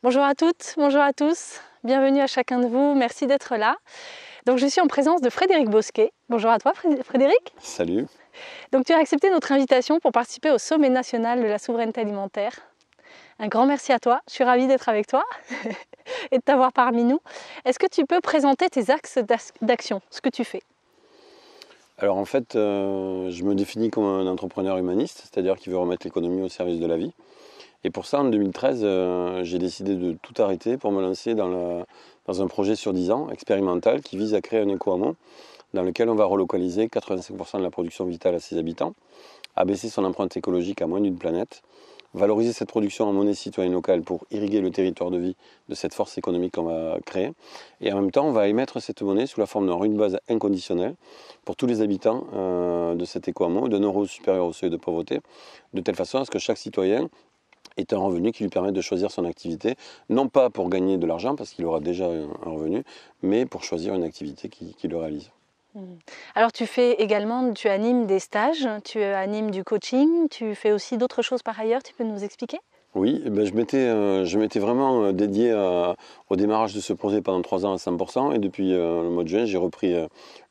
Bonjour à toutes, bonjour à tous, bienvenue à chacun de vous, merci d'être là. Donc je suis en présence de Frédéric Bosquet. Bonjour à toi Frédéric. Salut. Donc tu as accepté notre invitation pour participer au sommet national de la souveraineté alimentaire. Un grand merci à toi, je suis ravie d'être avec toi et de t'avoir parmi nous. Est-ce que tu peux présenter tes axes d'action, ce que tu fais? Alors en fait, je me définis comme un entrepreneur humaniste, c'est-à-dire qui veut remettre l'économie au service de la vie. Et pour ça, en 2013, j'ai décidé de tout arrêter pour me lancer dans un projet sur 10 ans, expérimental, qui vise à créer un éco-hameau dans lequel on va relocaliser 85% de la production vitale à ses habitants, abaisser son empreinte écologique à moins d'une planète, valoriser cette production en monnaie citoyenne locale pour irriguer le territoire de vie de cette force économique qu'on va créer. Et en même temps, on va émettre cette monnaie sous la forme d'un revenu de base inconditionnel pour tous les habitants de cet éco-hameau, d'un euro supérieur au seuil de pauvreté, de telle façon à ce que chaque citoyen ait un revenu qui lui permette de choisir son activité, non pas pour gagner de l'argent, parce qu'il aura déjà un revenu, mais pour choisir une activité qui le réalise. Alors tu animes des stages, tu animes du coaching, tu fais aussi d'autres choses par ailleurs, tu peux nous expliquer? Oui, je m'étais vraiment dédié au démarrage de ce projet pendant 3 ans à 100%, et depuis le mois de juin, j'ai repris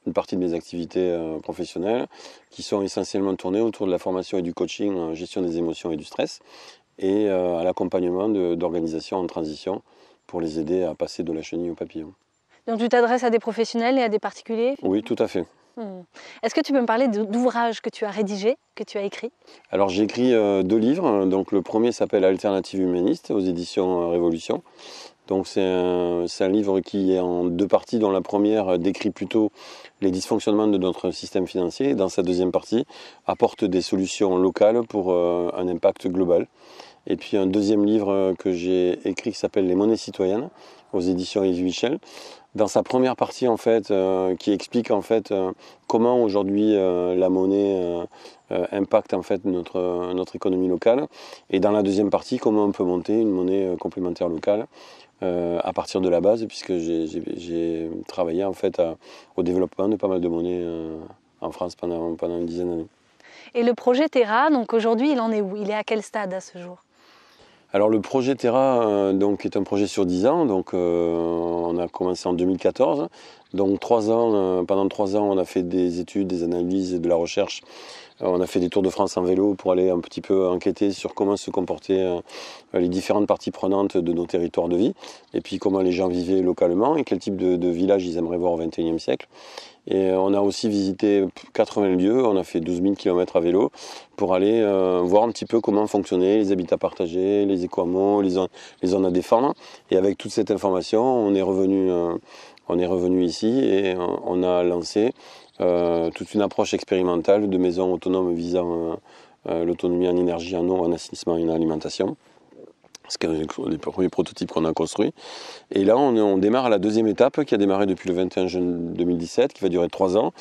une partie de mes activités professionnelles qui sont essentiellement tournées autour de la formation et du coaching en gestion des émotions et du stress, et à l'accompagnement d'organisations en transition pour les aider à passer de la chenille au papillon. Donc tu t'adresses à des professionnels et à des particuliers? Oui, tout à fait. Est-ce que tu peux me parler d'ouvrages que tu as rédigés, que tu as écrits? Alors j'ai écrit 2 livres. Donc le premier s'appelle Alternative humaniste aux éditions Révolution. Donc c'est un livre qui est en 2 parties, dont la première décrit plutôt les dysfonctionnements de notre système financier, et dans sa deuxième partie apporte des solutions locales pour un impact global. Et puis un deuxième livre que j'ai écrit qui s'appelle Les monnaies citoyennes aux éditions Yves Michel. Dans sa première partie en fait, qui explique en fait comment aujourd'hui la monnaie impacte en fait notre économie locale, et dans la deuxième partie comment on peut monter une monnaie complémentaire locale à partir de la base, puisque j'ai travaillé en fait au développement de pas mal de monnaies en France pendant une dizaine d'années. Et le projet Terra, donc aujourd'hui, il en est où? Il est à quel stade à ce jour? Alors le projet Terra donc, est un projet sur 10 ans, donc on a commencé en 2014. Donc pendant 3 ans, on a fait des études, des analyses et de la recherche. On a fait des tours de France en vélo pour aller un petit peu enquêter sur comment se comportaient les différentes parties prenantes de nos territoires de vie, et puis comment les gens vivaient localement et quel type de village ils aimeraient voir au XXIe siècle. Et on a aussi visité 80 lieux, on a fait 12 000 km à vélo pour aller voir un petit peu comment fonctionnaient les habitats partagés, les éco-hameaux, les zones à défendre. Et avec toute cette information, on est revenu ici et on a lancé toute une approche expérimentale de maisons autonomes visant l'autonomie en énergie, en eau, en assainissement et en alimentation. C'est un des premiers prototypes qu'on a construits. Et là, on démarre à la deuxième étape qui a démarré depuis le 21 juin 2017, qui va durer 3 ans,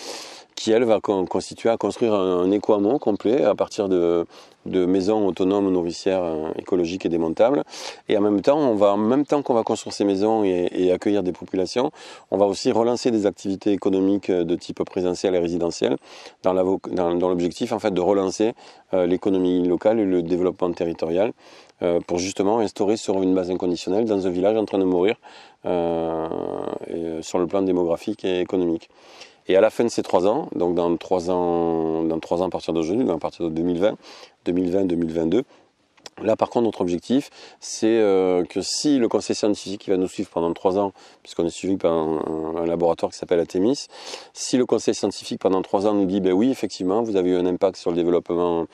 qui, elle, va constituer à construire un éco-hameau complet à partir de maisons autonomes, nourricières, écologiques et démontables. Et en même temps qu'on va construire ces maisons et accueillir des populations, on va aussi relancer des activités économiques de type présentiel et résidentiel, dans l'objectif en fait de relancer l'économie locale et le développement territorial, pour justement instaurer sur une base inconditionnelle dans un village en train de mourir sur le plan démographique et économique. Et à la fin de ces 3 ans, donc dans 3 ans à partir d'aujourd'hui, à partir de 2020-2022, là par contre notre objectif c'est que si le conseil scientifique qui va nous suivre pendant 3 ans, puisqu'on est suivi par un laboratoire qui s'appelle Athémis, si le conseil scientifique pendant 3 ans nous dit ben oui effectivement vous avez eu un impact sur le développement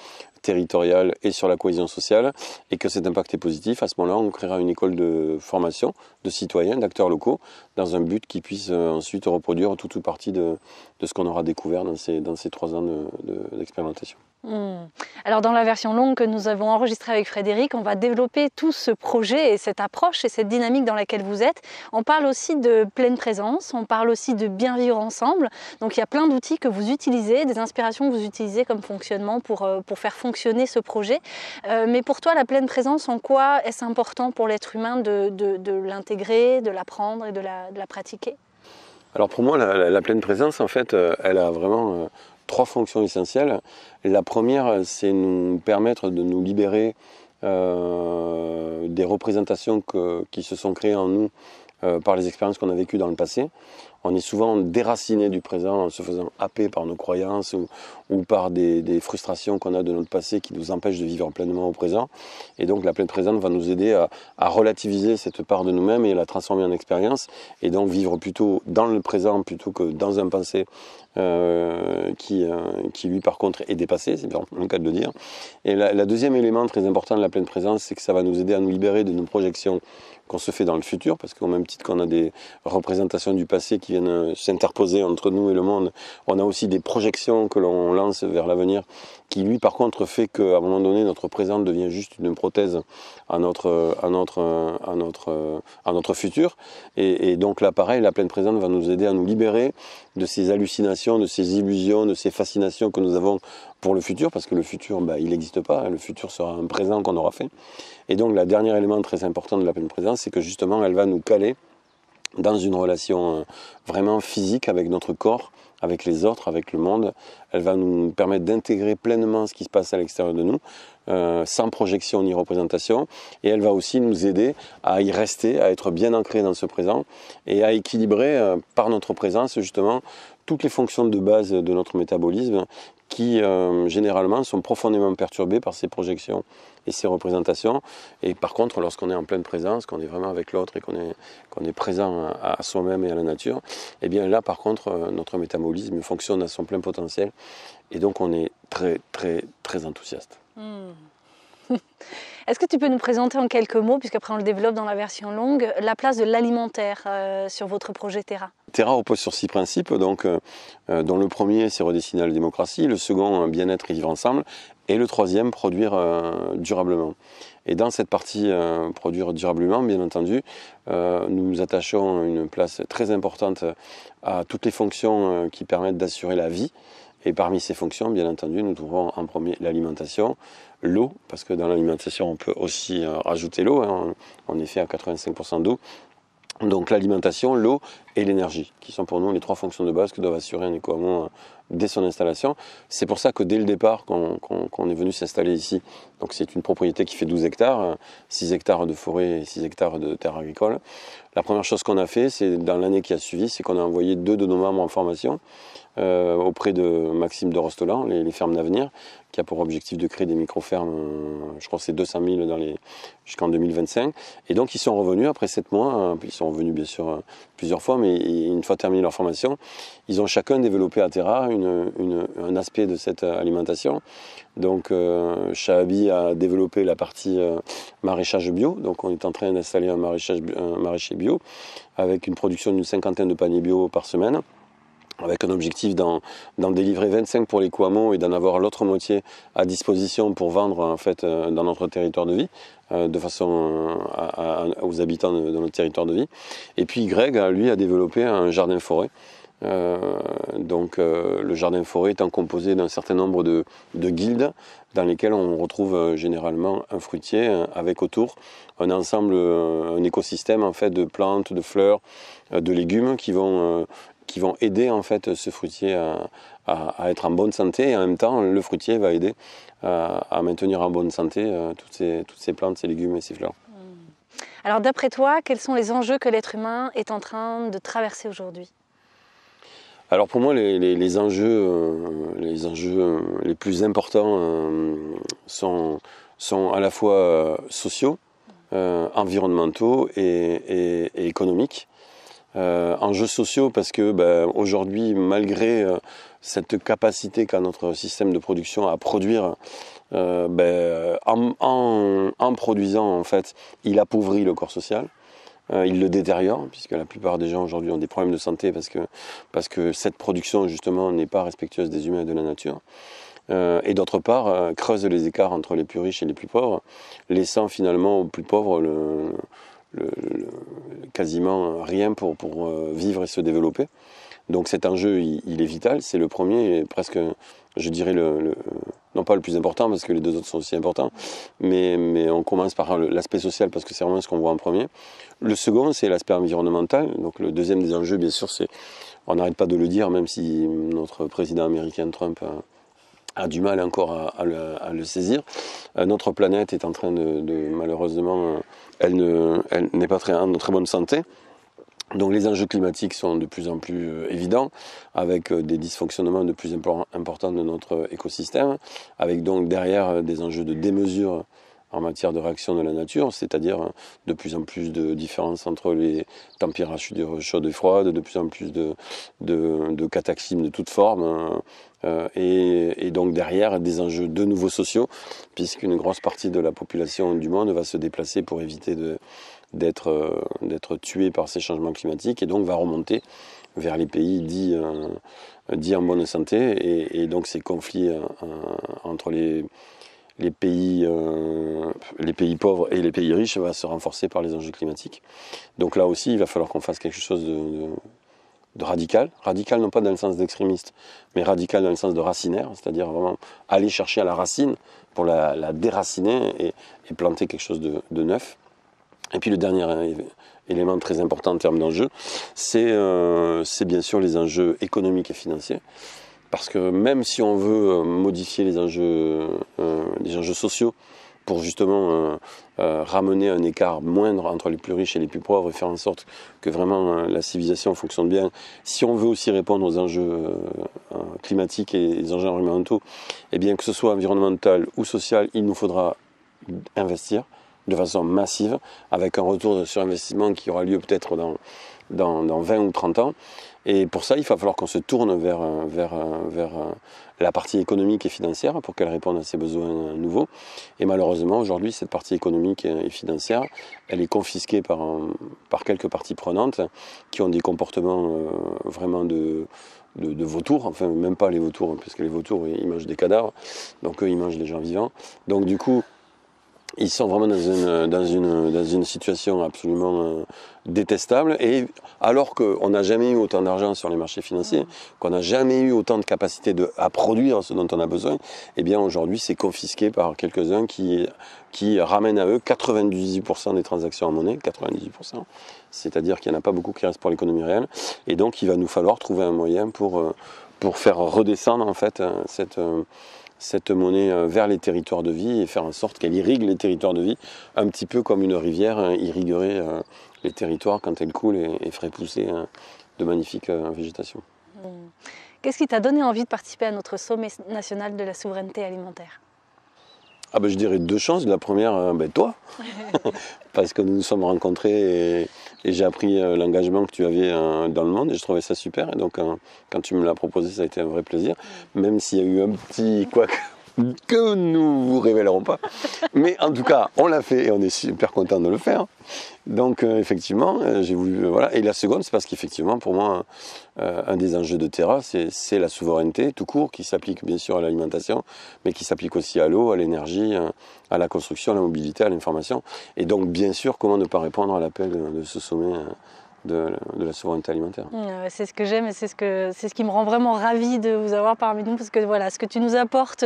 territorial et sur la cohésion sociale, et que cet impact est positif, à ce moment-là, on créera une école de formation de citoyens, d'acteurs locaux, dans un but qui puisse ensuite reproduire toute ou partie de ce qu'on aura découvert dans ces 3 ans d'expérimentation. Alors dans la version longue que nous avons enregistrée avec Frédéric, on va développer tout ce projet et cette approche et cette dynamique dans laquelle vous êtes. On parle aussi de pleine présence, on parle aussi de bien vivre ensemble. Donc il y a plein d'outils que vous utilisez, des inspirations que vous utilisez comme fonctionnement pour faire fonctionner ce projet. Mais pour toi, la pleine présence, en quoi est-ce important pour l'être humain de l'intégrer, de l'apprendre et de la pratiquer? Alors pour moi, la pleine présence, en fait, elle a vraiment 3 fonctions essentielles. La première, c'est nous permettre de nous libérer des représentations qui se sont créées en nous par les expériences qu'on a vécues dans le passé. On est souvent déraciné du présent en se faisant happer par nos croyances ou par des frustrations qu'on a de notre passé qui nous empêchent de vivre pleinement au présent. Et donc la pleine présence va nous aider à relativiser cette part de nous-mêmes et la transformer en expérience et donc vivre plutôt dans le présent plutôt que dans un passé qui lui par contre est dépassé, c'est vraiment le cas de le dire. Et la deuxième élément très important de la pleine présence, c'est que ça va nous aider à nous libérer de nos projections qu'on se fait dans le futur, parce qu'au même titre qu'on a des représentations du passé qui viennent s'interposer entre nous et le monde, on a aussi des projections que l'on lance vers l'avenir, qui lui par contre fait qu'à un moment donné notre présent devient juste une prothèse à notre futur. Et donc là pareil, la pleine présence va nous aider à nous libérer de ces hallucinations, de ces illusions, de ces fascinations que nous avons pour le futur, parce que le futur, il n'existe pas, le futur sera un présent qu'on aura fait. Et donc, le dernier élément très important de la pleine présence, c'est que justement, elle va nous caler dans une relation vraiment physique avec notre corps, avec les autres, avec le monde. Elle va nous permettre d'intégrer pleinement ce qui se passe à l'extérieur de nous, sans projection ni représentation. Et elle va aussi nous aider à y rester, à être bien ancré dans ce présent et à équilibrer par notre présence, justement, toutes les fonctions de base de notre métabolisme qui généralement sont profondément perturbées par ces projections et ces représentations. Et par contre, lorsqu'on est en pleine présence, qu'on est vraiment avec l'autre et qu'on est présent à soi-même et à la nature, et bien là par contre notre métabolisme fonctionne à son plein potentiel et donc on est très très très enthousiaste. Est-ce que tu peux nous présenter en quelques mots, puisqu'après on le développe dans la version longue, la place de l'alimentaire sur votre projet Terra? Terra repose sur 6 principes, donc, dont le premier c'est redessiner la démocratie, le second bien-être et vivre ensemble, et le troisième produire durablement. Et dans cette partie produire durablement, bien entendu, nous nous attachons une place très importante à toutes les fonctions qui permettent d'assurer la vie. Et parmi ces fonctions, bien entendu, nous trouvons en premier l'alimentation, l'eau, parce que dans l'alimentation, on peut aussi rajouter l'eau, hein, on est fait à 85% d'eau. Donc l'alimentation, l'eau et l'énergie, qui sont pour nous les 3 fonctions de base que doivent assurer un éco-hameau dès son installation. C'est pour ça que dès le départ, qu'on est venu s'installer ici, donc c'est une propriété qui fait 12 hectares, 6 hectares de forêt et 6 hectares de terre agricole. La première chose qu'on a fait, c'est dans l'année qui a suivi, c'est qu'on a envoyé 2 de nos membres en formation auprès de Maxime de Rostolan, les fermes d'avenir, qui a pour objectif de créer des micro-fermes, je crois que c'est 200 000 jusqu'en 2025. Et donc ils sont revenus après 7 mois, ils sont revenus bien sûr plusieurs fois, mais une fois terminé leur formation, ils ont chacun développé à Terra un aspect de cette alimentation. Donc Shahabi a développé la partie maraîchage bio, donc on est en train d'installer un maraîcher bio avec une production d'une 50aine de paniers bio par semaine, avec un objectif d'en délivrer 25 pour les l'éco-hameau et d'en avoir l'autre moitié à disposition pour vendre en fait dans notre territoire de vie, de façon aux habitants de notre territoire de vie. Et puis Greg, lui, a développé un jardin-forêt. Le jardin-forêt étant composé d'un certain nombre de guildes dans lesquelles on retrouve généralement un fruitier avec autour un ensemble, un écosystème en fait de plantes, de fleurs, de légumes qui vont aider en fait ce fruitier à être en bonne santé, et en même temps le fruitier va aider à maintenir en bonne santé toutes ces plantes, ces légumes et ces fleurs. Alors d'après toi, quels sont les enjeux que l'être humain est en train de traverser aujourd'hui ? Alors pour moi, les enjeux les plus importants sont à la fois sociaux, environnementaux et économiques. Enjeux sociaux parce que aujourd'hui, malgré cette capacité qu'a notre système de production à produire, en produisant en fait, il appauvrit le corps social. Il le détériore, puisque la plupart des gens aujourd'hui ont des problèmes de santé parce que cette production justement n'est pas respectueuse des humains et de la nature. Et d'autre part, creuse les écarts entre les plus riches et les plus pauvres, laissant finalement aux plus pauvres quasiment rien pour vivre et se développer. Donc cet enjeu, il est vital, c'est le premier et presque, je dirais, non pas le plus important parce que les deux autres sont aussi importants, mais on commence par l'aspect social parce que c'est vraiment ce qu'on voit en premier. Le second, c'est l'aspect environnemental. Donc le deuxième des enjeux, bien sûr, c'est, on n'arrête pas de le dire, même si notre président américain Trump a du mal encore à le saisir. Notre planète est en train malheureusement, elle n'est pas en très bonne santé. Donc les enjeux climatiques sont de plus en plus évidents, avec des dysfonctionnements de plus importants de notre écosystème, avec donc derrière des enjeux de démesure en matière de réaction de la nature, c'est-à-dire de plus en plus de différences entre les températures chaudes et froides, de plus en plus de cataclysmes de toutes formes, et donc derrière des enjeux de nouveau sociaux, puisqu'une grosse partie de la population du monde va se déplacer pour éviter d'être tuée par ces changements climatiques, et donc va remonter vers les pays dits en bonne santé, et donc ces conflits entre les pays pauvres et les pays riches va se renforcer par les enjeux climatiques. Donc là aussi, il va falloir qu'on fasse quelque chose de radical. Radical non pas dans le sens d'extrémiste, mais radical dans le sens de racinaire, c'est-à-dire vraiment aller chercher à la racine pour la déraciner et planter quelque chose de neuf. Et puis le dernier élément très important en termes d'enjeux, c'est bien sûr les enjeux économiques et financiers. Parce que même si on veut modifier les enjeux sociaux pour justement ramener un écart moindre entre les plus riches et les plus pauvres et faire en sorte que vraiment la civilisation fonctionne bien, si on veut aussi répondre aux enjeux climatiques et les enjeux environnementaux, eh bien que ce soit environnemental ou social, il nous faudra investir de façon massive, avec un retour sur investissement qui aura lieu peut-être dans 20 ou 30 ans. Et pour ça, il va falloir qu'on se tourne vers la partie économique et financière pour qu'elle réponde à ses besoins nouveaux. Et malheureusement, aujourd'hui, cette partie économique et financière, elle est confisquée par quelques parties prenantes qui ont des comportements vraiment de vautours, enfin même pas les vautours, puisque les vautours, ils mangent des cadavres, donc eux, ils mangent des gens vivants. Donc du coup, ils sont vraiment dans une situation absolument détestable, et alors qu'on n'a jamais eu autant d'argent sur les marchés financiers, qu'on n'a jamais eu autant de capacité à produire ce dont on a besoin, eh bien aujourd'hui c'est confisqué par quelques-uns qui ramènent à eux 98% des transactions en monnaie, 98%, c'est-à-dire qu'il n'y en a pas beaucoup qui restent pour l'économie réelle, et donc il va nous falloir trouver un moyen pour faire redescendre en fait cette monnaie vers les territoires de vie et faire en sorte qu'elle irrigue les territoires de vie, un petit peu comme une rivière irriguerait les territoires quand elle coule et ferait pousser de magnifiques végétations. Qu'est-ce qui t'a donné envie de participer à notre sommet national de la souveraineté alimentaire ? Ah ben, je dirais deux choses. La première, toi, parce que nous nous sommes rencontrés et j'ai appris l'engagement que tu avais dans le monde et je trouvais ça super. Et donc quand tu me l'as proposé, ça a été un vrai plaisir, même s'il y a eu un petit couac que nous vous révélerons pas. Mais en tout cas, on l'a fait et on est super content de le faire. Donc effectivement, j'ai voulu... voilà. Et la seconde, c'est parce qu'effectivement, pour moi, un des enjeux de Terra, c'est la souveraineté tout court, qui s'applique bien sûr à l'alimentation, mais qui s'applique aussi à l'eau, à l'énergie, à la construction, à la mobilité, à l'information. Et donc, bien sûr, comment ne pas répondre à l'appel de ce sommet de la souveraineté alimentaire. C'est ce que j'aime et c'est ce qui me rend vraiment ravie de vous avoir parmi nous, parce que voilà, ce que tu nous apportes,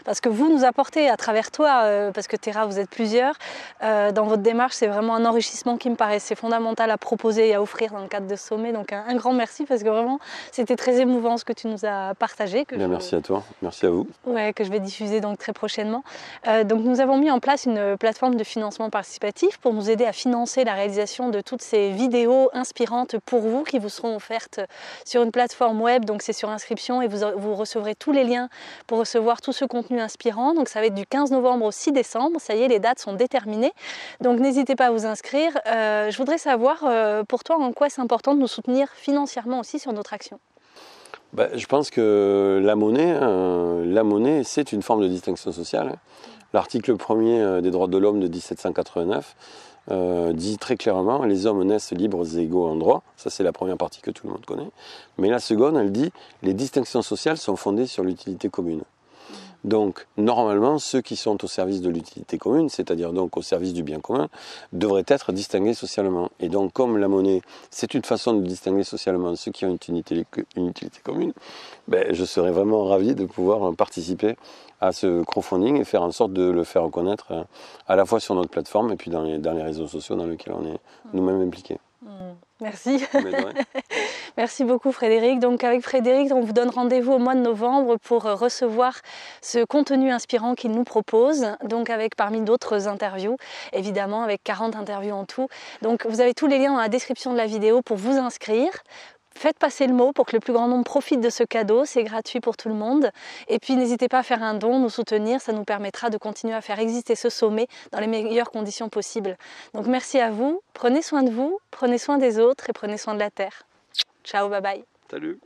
parce que vous nous apportez à travers toi, parce que Terra, vous êtes plusieurs, dans votre démarche, c'est vraiment un enrichissement qui me paraissait fondamental à proposer et à offrir dans le cadre de ce sommet. Donc un grand merci, parce que vraiment, c'était très émouvant ce que tu nous as partagé. Merci à toi, merci à vous. Ouais, que je vais diffuser donc très prochainement. Donc nous avons mis en place une plateforme de financement participatif pour nous aider à financer la réalisation de toutes ces vidéos inspirantes pour vous, qui vous seront offertes sur une plateforme web. Donc c'est sur inscription et vous recevrez tous les liens pour recevoir tout ce contenu inspirant. Donc ça va être du 15 novembre au 6 décembre. Ça y est, les dates sont déterminées. Donc n'hésitez pas à vous inscrire. Je voudrais savoir pour toi en quoi c'est important de nous soutenir financièrement aussi sur notre action. Je pense que la monnaie, c'est une forme de distinction sociale. L'article 1er des droits de l'homme de 1789 dit très clairement: les hommes naissent libres et égaux en droit. Ça, c'est la première partie que tout le monde connaît. Mais la seconde, elle dit: les distinctions sociales sont fondées sur l'utilité commune. Donc, normalement, ceux qui sont au service de l'utilité commune, c'est-à-dire donc au service du bien commun, devraient être distingués socialement. Et donc, comme la monnaie, c'est une façon de distinguer socialement ceux qui ont une utilité commune, je serais vraiment ravi de pouvoir participer à ce crowdfunding et faire en sorte de le faire reconnaître à la fois sur notre plateforme et puis dans les réseaux sociaux dans lesquels on est nous-mêmes impliqués. Merci. Mais de rien. Merci beaucoup Frédéric. Donc avec Frédéric, on vous donne rendez-vous au mois de novembre pour recevoir ce contenu inspirant qu'il nous propose. Donc avec parmi d'autres interviews, évidemment avec 40 interviews en tout. Donc vous avez tous les liens dans la description de la vidéo pour vous inscrire. Faites passer le mot pour que le plus grand nombre profite de ce cadeau, c'est gratuit pour tout le monde. Et puis n'hésitez pas à faire un don, nous soutenir, ça nous permettra de continuer à faire exister ce sommet dans les meilleures conditions possibles. Donc merci à vous, prenez soin de vous, prenez soin des autres et prenez soin de la Terre. Ciao, bye bye. Salut.